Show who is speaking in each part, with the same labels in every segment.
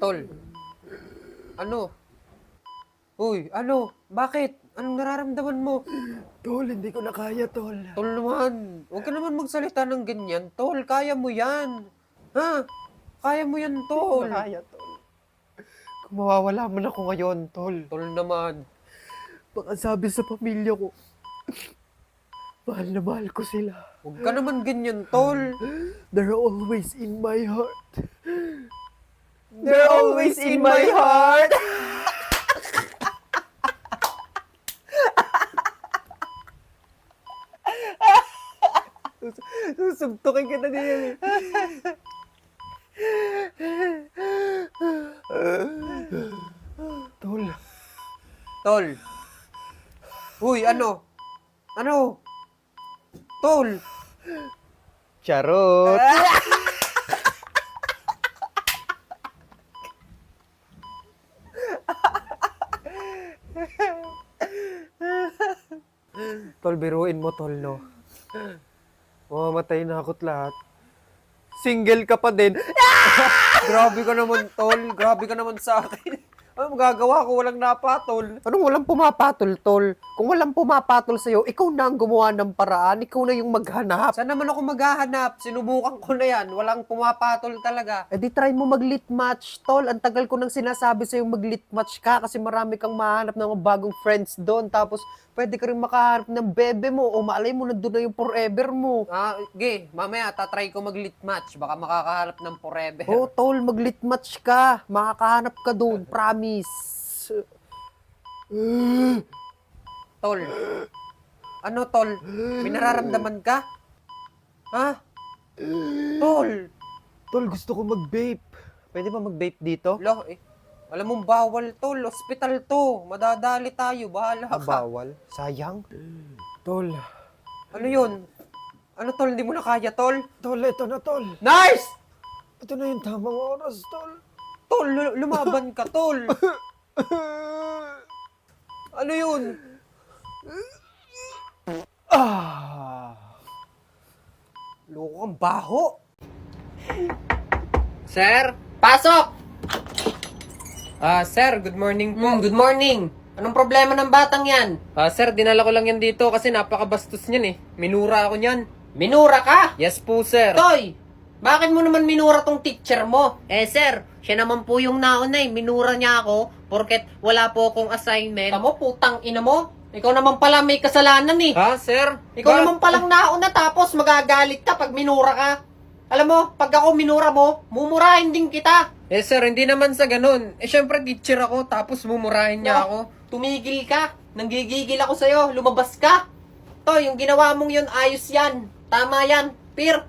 Speaker 1: Tol. Ano? Uy, ano? Bakit? Anong nararamdaman mo?
Speaker 2: Tol, hindi ko na kaya, Tol.
Speaker 1: Tol naman. Huwag ka naman magsalita ng ganyan. Tol, kaya mo yan. Ha? Kaya mo yan, Tol.
Speaker 2: Kaya, Tol. Kung mawawala man ako ngayon, Tol.
Speaker 1: Tol naman.
Speaker 2: Baka sabi sa pamilya ko, mahal na mahal ko sila.
Speaker 1: Huwag ka naman ganyan, Tol.
Speaker 2: They're always in my heart.
Speaker 1: They're always in my heart.
Speaker 2: Susubtukin kita din. Tol.
Speaker 1: Tol. Uy, ano? Ano? Tol.
Speaker 2: Charot. Tol, biruin mo, Tol, no? Mamamatay na ako't lahat. Single ka pa din.
Speaker 1: Grabe ka naman, Tol. Grabe ka naman sa akin. Ano magagawa ko? Walang napatol.
Speaker 2: Anong walang pumapatol, Tol? Kung walang pumapatol sa'yo, ikaw na ang gumawa ng paraan. Ikaw na yung maghanap.
Speaker 1: Saan naman ako maghahanap? Sinubukan ko na yan. Walang pumapatol talaga.
Speaker 2: Eh di try mo mag-lit match, Tol. Ang tagal ko nang sinasabi sa'yo mag-lit match ka kasi marami kang mahanap ng mga bagong friends doon. Tapos pwede ka rin makahanap ng bebe mo o malay mo nandun na yung forever mo.
Speaker 1: Mamaya tatry ko mag-lit match. Baka makakahanap ng forever.
Speaker 2: Oh, Tol, mag-lit match ka. Makakahanap ka doon, promise.
Speaker 1: Tol. Ano, Tol? May nararamdaman ka? Ha? Tol.
Speaker 2: Tol, gusto ko mag-vape. Pwede ba mag-vape dito?
Speaker 1: Alam mong bawal, Tol. Hospital to. Madadali tayo. Bahala ka.
Speaker 2: Bawal? Sayang. Tol.
Speaker 1: Ano yun? Ano, Tol? Hindi mo na kaya, Tol?
Speaker 2: Tol, ito na, Tol.
Speaker 1: Nice!
Speaker 2: Ito na yung tamang oras, Tol.
Speaker 1: Tol, lumaban ka, Tol. Ano yun? Loko kang baho. Sir, pasok! Sir, good morning po. Good morning. Anong problema ng batang yan? Sir, dinala ko lang yan dito kasi napakabastos niyan eh. Minura ako niyan. Minura ka? Yes po, sir. Toy, bakit mo naman minura tong teacher mo? Sir, siya naman po yung nauna eh. Minura niya ako porket wala po akong assignment. Tamo, putang ina mo. Ikaw naman pala may kasalanan eh. Sir? Ikaw naman palang nauna tapos magagalit ka pag minura ka. Alam mo, pag ako minura mo, mumurahin din kita. Sir, hindi naman sa ganun. Syempre teacher ako tapos mumurahin niya ako. Tumigil ka. Nanggigigil ako sa'yo. Lumabas ka. To, yung ginawa mong yun, ayos yan. Tama yan. Pir.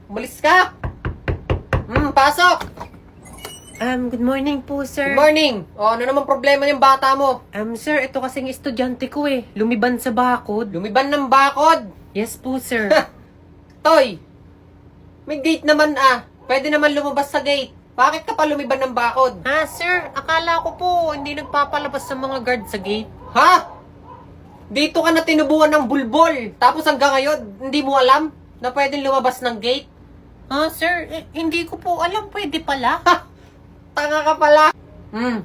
Speaker 1: Umalis ka. Pasok.
Speaker 3: Good morning po, sir.
Speaker 1: Good morning. Ano naman problema yung bata mo?
Speaker 3: Sir, ito kasing estudyante ko eh. Lumiban sa bakod.
Speaker 1: Lumiban ng bakod.
Speaker 3: Yes po, sir.
Speaker 1: Toy, may gate naman Pwede naman lumabas sa gate. Bakit ka pa lumiban ng bakod?
Speaker 3: Sir, akala ko po hindi nagpapalabas sa mga guard sa gate.
Speaker 1: Ha? Dito ka na tinubuan ng bulbol. Tapos hanggang ngayon, hindi mo alam na pwedeng lumabas ng gate?
Speaker 3: Sir, hindi ko po alam. Pwede pala.
Speaker 1: Tanga ka pala.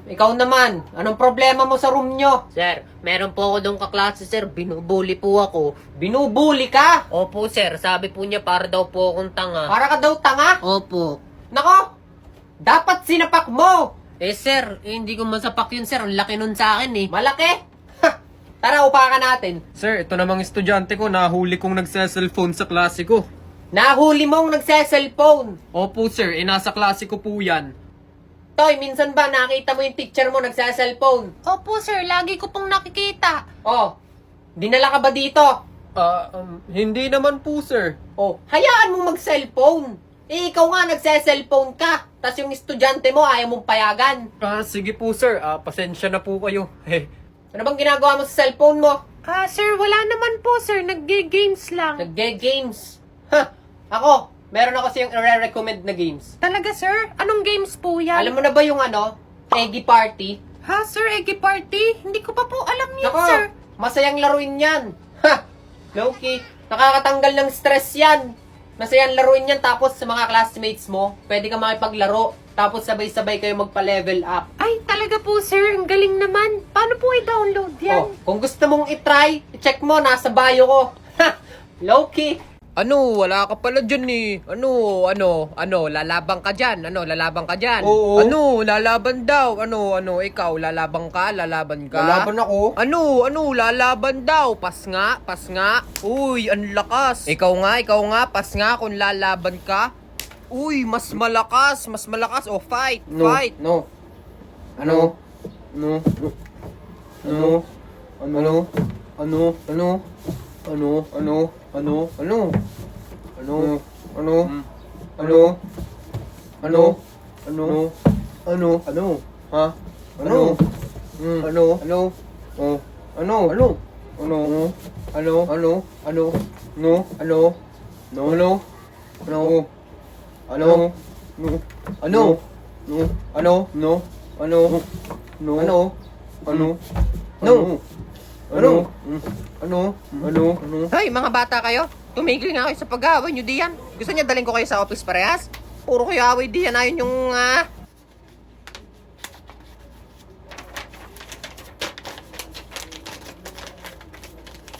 Speaker 1: Ikaw naman. Anong problema mo sa room nyo?
Speaker 3: Sir, meron po ako doon kaklase, sir. Binubuli po ako.
Speaker 1: Binubuli ka?
Speaker 3: Opo, sir. Sabi po niya para daw po akong tanga.
Speaker 1: Para ka daw tanga?
Speaker 3: Opo.
Speaker 1: Nako, dapat sinapak mo.
Speaker 3: Sir, hindi ko masapak yun, sir. Ang laki nun sa akin eh.
Speaker 1: Malaki? Tara, upakan natin.
Speaker 4: Sir, ito namang estudyante ko, nahuli kong nagse-cellphone sa klase ko.
Speaker 1: Nahuli mong nagse-cellphone.
Speaker 4: Opo sir, nasa klase ko po yan.
Speaker 1: Toy, minsan ba nakita mo yung teacher mo nagse-cellphone?
Speaker 3: Opo, sir. Lagi ko pong nakikita.
Speaker 1: Dinala ka ba dito?
Speaker 4: Hindi naman po sir.
Speaker 1: Hayaan mo mag-cellphone. Ikaw nga nagse-cellphone ka. Tas yung estudyante mo ayaw mong payagan.
Speaker 4: Sige po sir, pasensya na po kayo.
Speaker 1: Ano bang ginagawa mo sa cellphone mo?
Speaker 3: Sir, wala naman po, sir. Nagge-games lang.
Speaker 1: Nagge-games. Ako, meron ako siyang i-recommend na games.
Speaker 3: Talaga, sir? Anong games po yan?
Speaker 1: Alam mo na ba yung Eggy Party?
Speaker 3: Sir, Eggy Party? Hindi ko pa po alam yan,
Speaker 1: Nako,
Speaker 3: sir.
Speaker 1: masayang laruin yan. Low-key, nakakatanggal ng stress yan. Masayang laruin yan tapos sa mga classmates mo, pwede ka makipaglaro. tapos sabay-sabay kayo magpa-level up.
Speaker 3: Ay, talaga po, sir. Ang galing naman. Paano po i-download yan?
Speaker 1: Oh, kung gusto mong i-try, check mo, nasa bio ko. Ha! Low-key.
Speaker 2: Ano, wala ka pala dyan eh. Ano, lalabang ka dyan. Ano, lalabang ka dyan.
Speaker 1: Oo.
Speaker 2: Ano, lalaban daw. Ano, ikaw, lalaban ka, lalaban ka.
Speaker 1: Lalaban ako.
Speaker 2: Ano, lalaban daw. Pas nga. Uy, ang lakas. Ikaw nga, pas nga kung lalaban ka. Uy, mas malakas. Oh, fight.
Speaker 1: No. Ano? No. Ano? Ano? Ano? Ano? Ano? Ano? Ano? Ano? Ano? Ano? Ano? Ano? Ano? Ano? Ano? Ha? Ano? Ano? Ano? Oh. Ano? Ano? Ano? Ano? Ano? Ano? No? Ano? No? Ano? Ano? Ano? No? Ano? No? Ano? No? Ano? No? Ano? Ano? No? Ano? Ano? Ano?
Speaker 2: Hoy, mga bata kayo. Tumigil nga kayo sa pag-aaway nyo diyan. Gusto niya dalhin ko kayo sa office parehas? Puro kayo away diyan. Ayun yung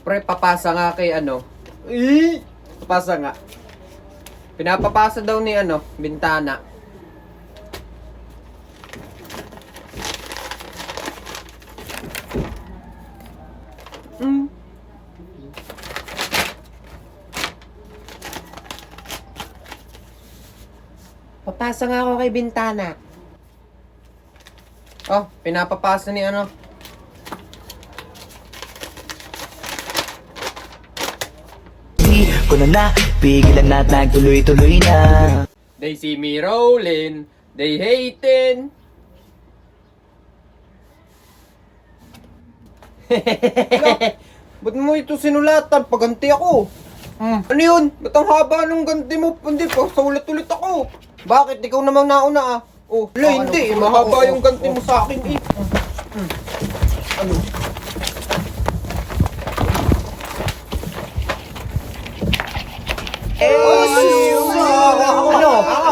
Speaker 1: Pre, papasa nga kay ano. Papasa nga. Pinapapasa daw ni ano, bintana.
Speaker 2: Papasa nga ako kay Bintana.
Speaker 1: Oh, pinapapasa ni ano.
Speaker 5: Ko na pigilan na tuloy-tuloy na.
Speaker 1: They see me rolling, they hating. Ba't mo ito sinulatan? Paganti ako. Ano yun? Ba't ang haba ng ganti mo? Hindi pa, saulat ulit ako. Bakit? Ikaw namang nauna ah. Oh, wala, hindi. Mahaba yung ganti mo sa akin eh. Ano?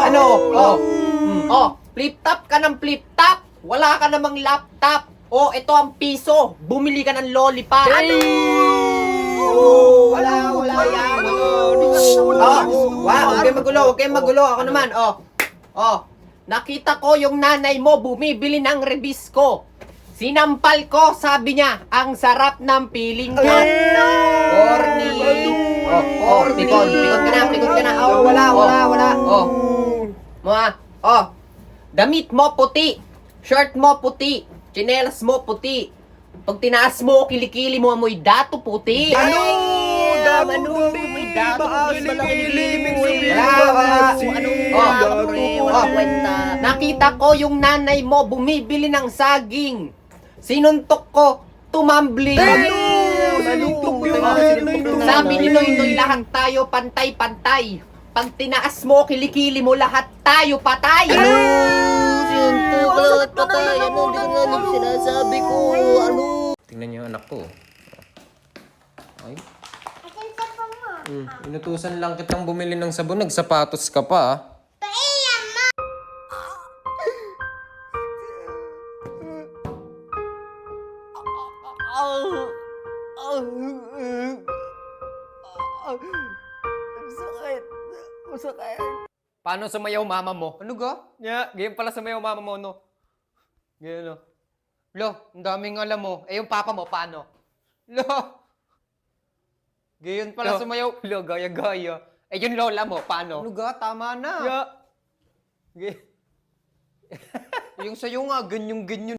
Speaker 2: Ano? Oh, flip top ka ng flip top. Wala ka namang laptop. Oh, ito ang piso. Bumili ka ng lollipop. Ano? Wala yan. Huwag kayong magulo. Ako naman, nakita ko yung nanay mo bumibili ng rebisco. Sinampal ko, sabi niya, ang sarap ng piling niya. Corny. Pikot ka na. Wala. Damit mo puti. Shirt mo puti. Tsinelas mo puti. Pag tinaas mo, kilikili mo, amoy dato puti. Ano? May dato. Nakita ko yung nanay mo bumibili ng saging. Sinuntok ko, tumambling. Sabi ni Noy, lahat tayo pantay-pantay. Pag tinaas mo, kilikili mo, lahat tayo patay.
Speaker 1: Tingnan niyo yung anak ko. Ay. Inutusan lang kitang bumili ng sabon, nagsapatos ka pa ah.
Speaker 2: Paano sumayaw mama mo?
Speaker 1: Ano ga?
Speaker 2: Yeah, ganyan pala sumayaw mama mo, no? Ganyan, no? Lo, ang daming alam mo. Eh, yung papa mo, paano? Lo! Ganyan pala sumayaw. Lo, gaya-gaya. Eh, yung lola mo, paano?
Speaker 1: Ano ga? Tama na.
Speaker 2: Yeah. Yung sa'yo nga, ganyan-ganyan.